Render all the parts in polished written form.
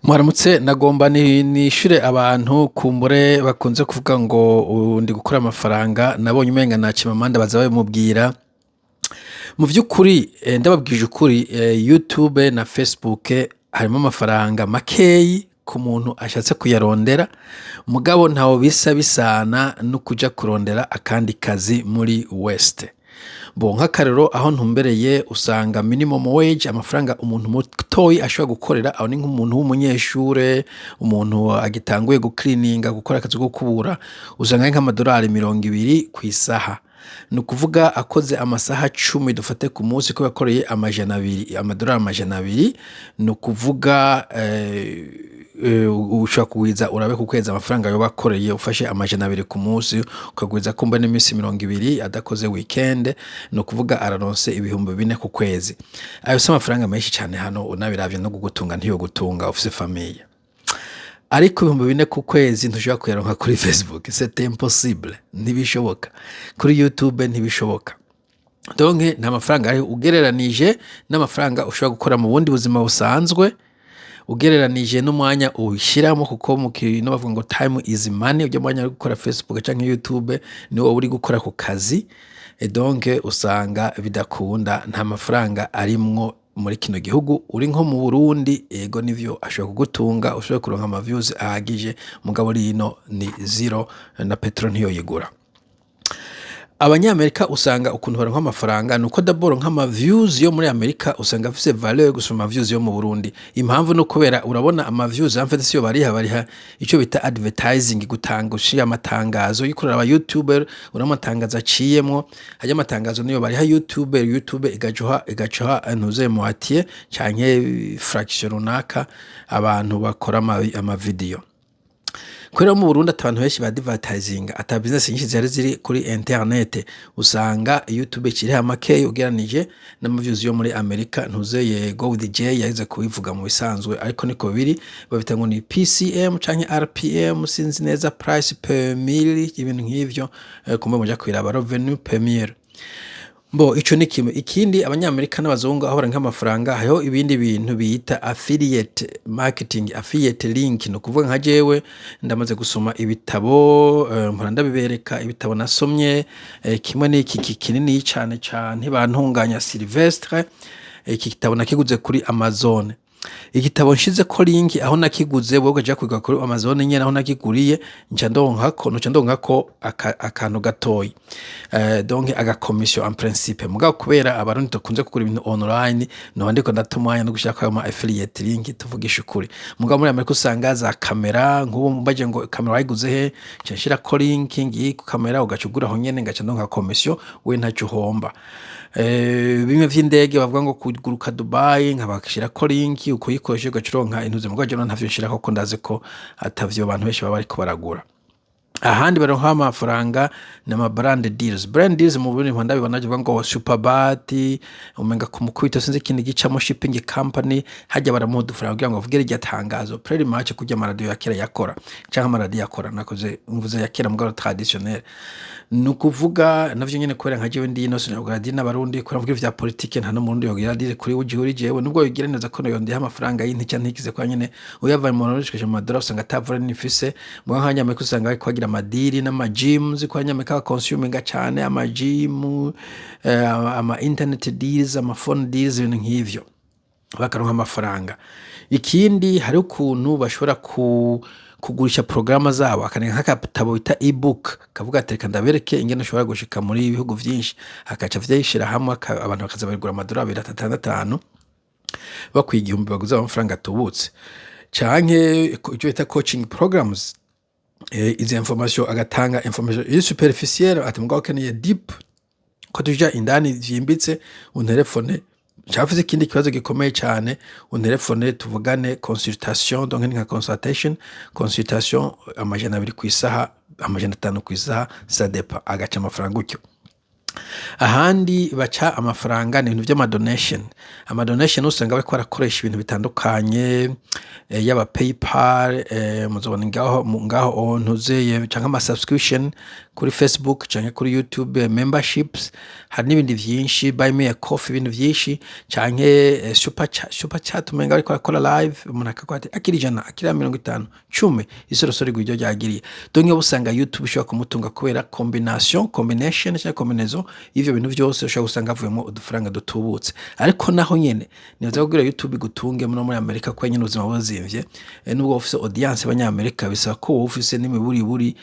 Mwaramutse nagomba nishure abantu kumbure bakunze kuvuga ngo ndi gukora amafaranga nabonye umenga nacima amande baza babimubwira mu vy'ukuri ndababwije ukuri YouTube na Facebook harimo amafaranga makeyi ku muntu ashatse kuyarondera mugabo ntawo bisa bisana no kuja kurondera akandi kazi muri West. Bo nk'akarero aho ntumbereye usanga minimum wage amafaranga umuntu mutoyi ashobora gukorera aho ni nk'umuntu w'umunyeshure umuntu agitanguye guklininga gukora akazi ko kubura usanga ari nk'amadolari 200 kw'isaha ni ukuvuga akoze amasaha 10 dufate ku munsi ko yakoreye amadolari 200 ni ukuvuga ushobora kugwiza urabe ku kwezi amafaranga yo bakoreye ufashe 200 ku munsi ukagwiza kumba n'imisi 200 adakoze weekend no kuvuga araronse ibihumbi 4 ku kwezi ayo se amafaranga menshi cyane hano unabiravye no gugutunga ntiyo gutunga ufise famille ariko ibihumbi 4 ku kwezi ntushobora kuyaronka kuri Facebook c'est impossible ntibishoboka kuri YouTube ntibishoboka donc nta mafaranga ari ugereranije n'amafaranga ushobora gukora mu bundi buzima busanzwe ugereranije n'umwanya ushiramo kuko mu kino bavuga ngo time is money ujya mwanya wo gukora Facebook canke YouTube ni wowe uri gukora ku kazi donc usanga bidakunda nta mafaranga arimwo muri kino gihugu uri nko mu Burundi ego nivyo ashobora kugutunga ushobora kuronka ama views ahagije mugabo rino ni zero na petrol ntiyo yigura. Abanyamerika usanga ukuntu baronka amafaranga nuko d'abord nk'ama views yo muri Amerika usanga afise valeur gusoma views yo mu Burundi impamvu no kubera urabona ama views en fait siyo bariha ico bita advertising gutanga ushira amatangazo yikorera aba YouTuber uramatangaza aciyemwo hajya amatangazo niyo bariha YouTube igacoha ntuze moitié canke fraction runaka abantu bakora ama video kwera mu Burundi abantu benshi ba advertising ata business nyinshi ziri kuri internet usanga YouTube kiriha make ugeranije n'amaviews yo muri Amerika ntuzeye Go with J yahize kubivuga mu bisanzwe ariko niko biri babita ngo ni PCM canke RPM sinzi neza price per mille ibintu nk'ivyo kumbe muja kwiraba revenue per mille. Bo ico ni kimwe ikindi abanyamerika n'abazungu aho baranka amafaranga hayo ibindi bintu bita affiliate marketing affiliate link no kuvuga nka jewe ndamaze gusoma ibitabo mpora ndabibereka ibitabo nasomye kimwe n'iki kinini cyane bantunganya Sylvestre iki kitabo nakiguze kuri Amazon igitabo nshize ko link aho nakiguze wowe ukaja kwiga kuri Amazon nyene aho nakiguriye nca ndonka akantu gatoyi donc aga commission en principe mugabo kubera abarundi tukunze kugura ibintu online no ndiko ndatumwanya no gushaka ama affiliate link tuvugisha ukuri mugabo muri Amerika usanga za kamera nk'ubu mbaje ngo kamera wayiguze he nshira ko link ngi ku kamera ugacugura aho nyene ngaca ndonka commission we ntacu homba bimwe vy'indege bavuga ngo kuguruka Dubai nkabakishira ko link uko yikoreshe gacironka intuze mugabo je ntavyo nshira ko ndaze ko atavyo abantu benshi baba ariko baragura ahandi baronka amafaranga n'ama brand deals mu Burundi mpanda bibona ngo Superbat umenga kumukubita sinzi ikindi gicamo shipping company hajya baramudufaranga kugira ngo avugere irya tangazo pretty much kujya amaradio yakera yakora canke amaradio yakora nakoze mvuze yakera mugabo traditionnel nukuvuga navyo nyene kubera nka jewe ndi ino sinabwira dina barundi ko navuga ivya politique nta no mu Burundi yogira dire kuri ujihuri jewe nubwo yogira neza ko yo ndiha amafaranga y'intica ntikize kwa nyene uyava mu Burundi amadolari usanga atavura n'ifise mwa nkanya usanga ari kwagira amadiri n'amagym ziko nyameka consuming cyane amagym ama internet deals ama phone deals ibintu nk'ivyo bakaronka amafaranga ikindi hari ukuntu bashobora kugurisha programa zabo akanenga nk'akatabo bita ebook kavuga ati ndabereke ingene ushobora gushika muri ibihugu vyinshi akaca vyishira hamwe abantu bakaza bagura amadolari 265 bakwiga igihumbi baguze amafaranga tubutse canke icyo bita coaching programs izi information agatanga information superficielle ati mugabo keneye deep ko tuja indani vyimbitse unterefone cyavuze ikindi kibazo gikomeye cyane unterefone tuvugane consultation donc nka consultation amajana 2 ku isaha amajana 5 ku isaha ça dépend agaca amafaranga ucyo ahandi baca amafaranga ni ibintu vy'amadonation. Amadonation usanga bariko barakoresha ibintu bitandukanye, yaba PayPal, muzobona ngaho ntuzeye canke ama subscription kuri Facebook canke kuri YouTube, memberships, hari n'ibindi vyinshi, buy me a coffee, ibintu vyinshi canke super chat umenga bariko barakora live, umuntu akavuga ati akiri ijana, akiri 50, 10 isorosoro iryo ryagiriye. Donc usanga YouTube ishobora kumutunga kubera combination canke combinaison y'ivyo bintu vyose ushobora gusanga avuyemo udufaranga dutubutse. Ariko naho nyene nibaza kugira YouTube igutunge muri Amerika kwa nyene ubuzima buzimvye, nubwo ufise audience y'abanyamerika bisaba ko wowe ufise n'imiburiburi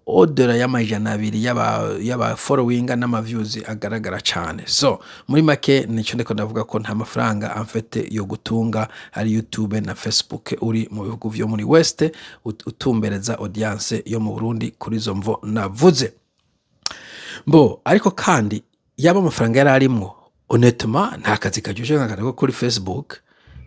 odera y'amajana 2 yaba following n'ama views agaragara cane. So muri make nico ndiko ndavuga ko nta mafaranga amfete yo gutunga ari YouTube na Facebook uri mu bihugu vyo muri West utumbereza audience yo mu Burundi kuri zo mvo navuze. Ariko kandi yaba amafaranga yararimwo honnêtement nta kazi kajuje nk'akariko kuri Facebook.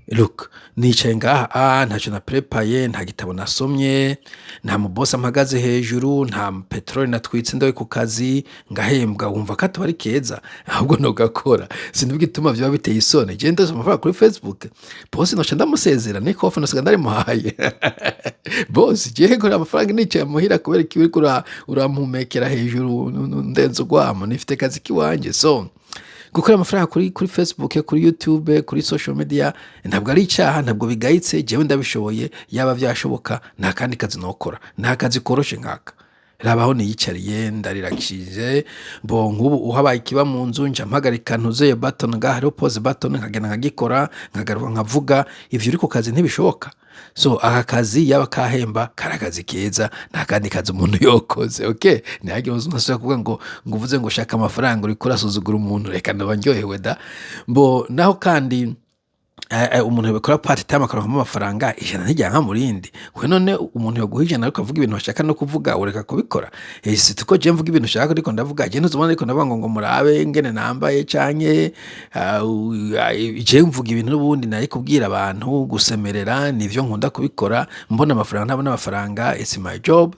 Look, nicaye ngaha ntaco na prepaye, nta gitabo nasomye, nta mubosi ampagaze hejuru, nta petroli natwitse ndawe ku kazi ngahembwa, wumva ko atari keza ahubwo nogakora. Sinzi gituma vyo biteye isoni. Je ndazo amafaranga kuri Facebook, bosi noca ndamusezera niko ofa nasiga ndari muhaye. Bosi je kora amafaranga nicaye muhira kubera kiwe urampumekera hejuru ndenzo gwamo nifite kazi kiwanje. So gukora amafaranga kuri Facebook, kuri YouTube, kuri social media ntabwo ari icaha, ntabwo bigayitse. Jewe ndabishoboye, yaba vyashoboka nta kandi kazi nokora, nta kazi koroshe nkaka. Rabaho niyicariye ndariragishije nk'ubu uhabaye ikiba mu nzu nja mpagarika ntuzeye button hariho pause button nkagenda nkagikora nkagaruka nkavuga. Ivyo uri ku kazi ntibishoboka. So aka kazi yaba kahemba karakazi keza, nta kandi kazi umuntu yokoze. Okay, nihage uzunasubira kuvuga ngo uvuze ngo shaka amafaranga uri kurasuzugura umuntu, reka ndaba ndyohewe da. Naho kandi umuntu yabikora part time akaronka amafaranga ijana ntijyanka murindi. We none umuntu yoguha ijana ariko avuga ibintu bashaka no kuvuga ureka kubikora. Si tuko je mvuga ibintu ushaka ariko ndavuga je ntuzubona ariko ndavuga ngo murabe ngene nambaye canke je mvuga ibintu n'ubundi nari kubwira abantu gusemerera nivyo nkunda kubikora. Mbona amafaranga ntabona amafaranga, it's my job.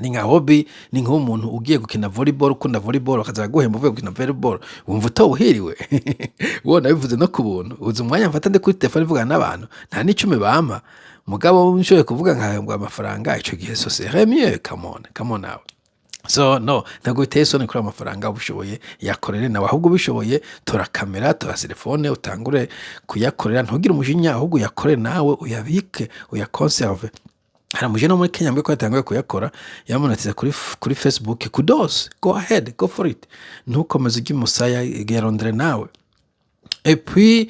Ni nka hobby, ni nk'umuntu ugiye gukina volleyball, ukunda volleyball akaza guhemba uvuye gukina volleyball, wumva utawuhiriwe. Wona bivuze no kubuntu uzi umwanya mfata ndi kuri telefone vuga n'abantu nta n'icumi bampa, mugabo nshoye kuvuga nkahembwa amafaranga ico gihe so c'est mieux. Come on now. So no, ntabwo biteye isoni kuri amafaranga ubushoboye yakorere nawe, ahubwo bishoboye tora kamera, tora telefone utangure kuyakorera, ntugire umujinya, ahubwo yakore nawe uyabike, uyaconserve. Haramuje no muri Kenya mbeko yatanguye kuyakora, yamunatiza kuri Facebook, kudos, go ahead, go for it. Ntukomeze ugimusaya yarondere nawe. Et puis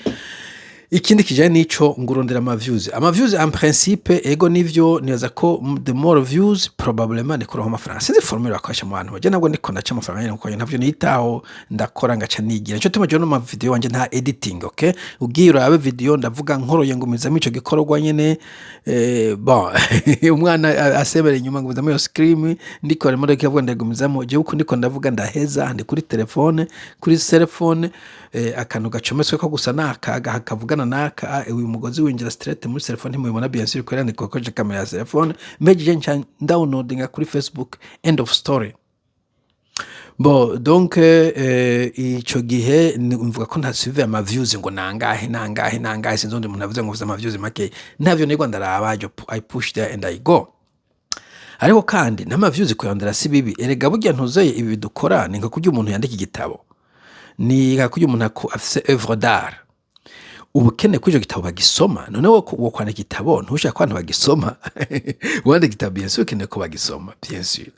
ikindi kijanye nico ngurondera ama views en principe ego nivyo nibaza ko the more views probablement ni kuronka amafaranga. Sinzi formula akwasha mu bantu je nabwo ndiko ndaca amafaranga nyene kuko ntavyo nitaho ndakora ngaca nigira. Nico tuma je no ma video wanje nta editing. Okay, ugiye urabe video ndavuga nkoroye ngumizamo ico gikorwa nyene. Umwana asebera inyuma ngumizamo yo screen ndiko arimo ndavuga ndagumizamo je uko ndiko ndavuga ndaheza ndi kuri telefone, kuri cell phone, akantu gacometswe ko gusa nakaga hakavugana naka uyu mugozi winjira straight muri telefone mubibona bien sûr ko yandika ko kamera ya telefone meje ncha downloading kuri Facebook, end of story. Donc ico gihe mvuga ko ntasubiye ama views ngo nangahe sinzondi umuntu avuze ngo uvuze ama views make, ntavyo nego ndarabajo I push there and I go. Ariko kandi n'ama views kuyondera si bibi. Erega burya ntuzeye ibi bidukora ni nka kurya umuntu yandika igitabo, ni nka kurya umuntu afise œuvre d'art. Ubukene kwijo gitabo bagisoma, none wo kwandika igitabo ntushaka kwantu bagisoma. Wandika igitabo bien sûr kene ko bagisoma bien sûr.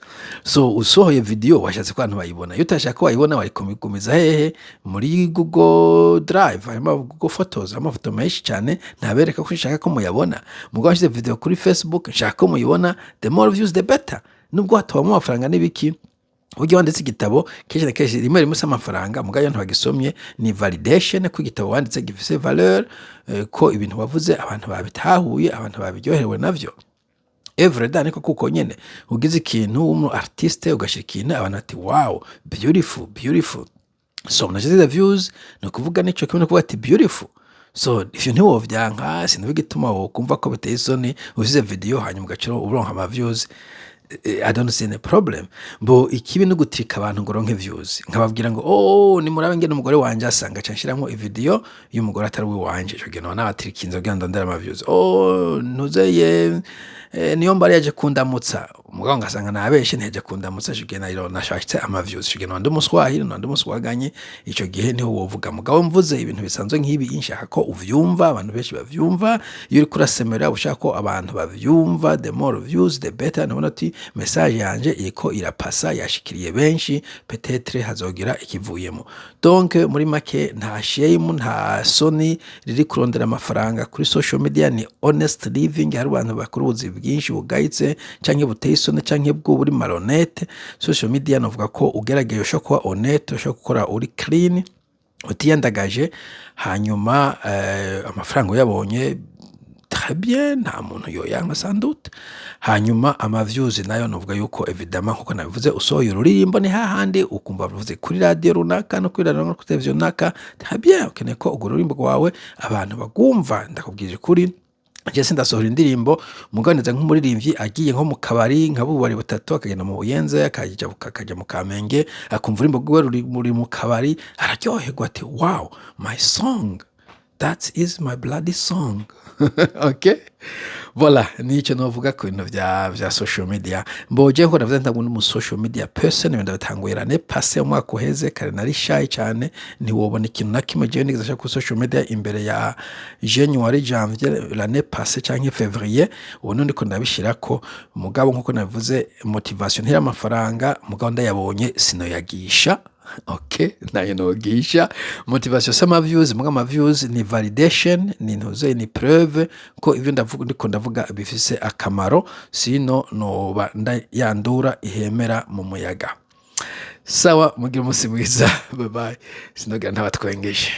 So usohoye video washatse kwantu bayibona, yutashaka ko bayibona wari komigumiza hehe muri Google Drive, harimo Google Photos, amafoto menshi cyane ntabereka ko ushaka ko muyabona. Mugabo washize video kuri Facebook nshaka ko muyibona, the more views the better. Nubwo hatawamo amafaranga n'ibiki, ugiye wanditse igitabo kenshi na kenshi rimwe rimwe amafaranga mugayo ntibagisomye, ni validation ko igitabo wanditse gifise valeur, ko ibintu wavuze abantu babitahuye, abantu babiryoherewe navyo. Every day niko kuko nyene ugize ikintu umu artiste ugashikina abantu ati wow, beautiful. So mnajize the views no kuvuga nico kimwe no kuvuga ati beautiful. So if you know of vyanka sinubigituma wo kumva ko biteye isoni uzize video hanyuma ugaciro uronka ama views. I don't see any problem. Mbo ikibi no gutrika abantu ngo ronke views. Nkababwira ngo oh ni murabe ngene umugore wanje asanga canshiramo ivideo y'umugore atari we wanje. Ico gihe n'abatirikinzo kugira ndondera ama views. Oh nuzeye niyo mbari yaje kundamutsa umugabo ngasanga nabeshe nteje kundamutsa ico gihe nariro nashashitse ama views. Ico gihe nandi umuswahili nandi umuswaganye ico gihe niho wovuga mugabo mvuze ibintu bisanzwe nk'ibi inshaka ko uvyumva abantu benshi bavyumva iyo uri kurasemera ushaka ko abantu bavyumva the more views the better. Nabona ati message yanje iko irapasa yashikiriye benshi peut-être hazogira ikivuyemo. Donc muri make nta shame nta soni riri kurondera amafaranga kuri social media ni honest living. Hari abantu bakuru ubuzi bwinshi bugayitse canke buteye isoni canke bwo buri malhonnête. Social media novuga ko ugerageje usho kuba honnête usho gukora uri clean utiyandagaje hanyuma amafaranga yabonye très bien nta muntu yoyanka sans doute. Hanyuma ama views nayo novuga yuko evidemment kuko nabivuze usohoye ururirimbo ni hahandi ukumva bivuze kuri radio runaka no kuri radio no kuri television naka très bien ukeneye ko urwo rurimbo rwawe abantu bagumva. Ndakubwije kuri je sindasohora indirimbo muganeza nk'umuririmbyi agiye nko mu kabari nk'abubari batatu akagenda mu Buyenze akaja mu Kamenge akumva urimbo gwe muri mu kabari araryoherwa ati wow my song that is my bloody song. Okay, voilà nico novuga ko ibintu vya social media. Mboje ko ndavuze ntabwo mu social media person wenda batanguira ne passe umwaka uheze kare nari shy cyane ntiwobona ikintu na kimwe je nigeza ku social media imbere ya January janvier l'année passée canke février. Ubu ndiko ndabishira ko mugabo nkuko navuze motivation ntira amafaranga mugabo ndayabonye sinoyagisha. Okay, nayo nogisha motivation sama views muga views ni validation ni ntuze ni preuve ko ivyo ndavuga bifise akamaro sino no yandura ihemera mu muyaga. Sawa mugira umunsi mwiza bye bye sinogira ntabatwengeje.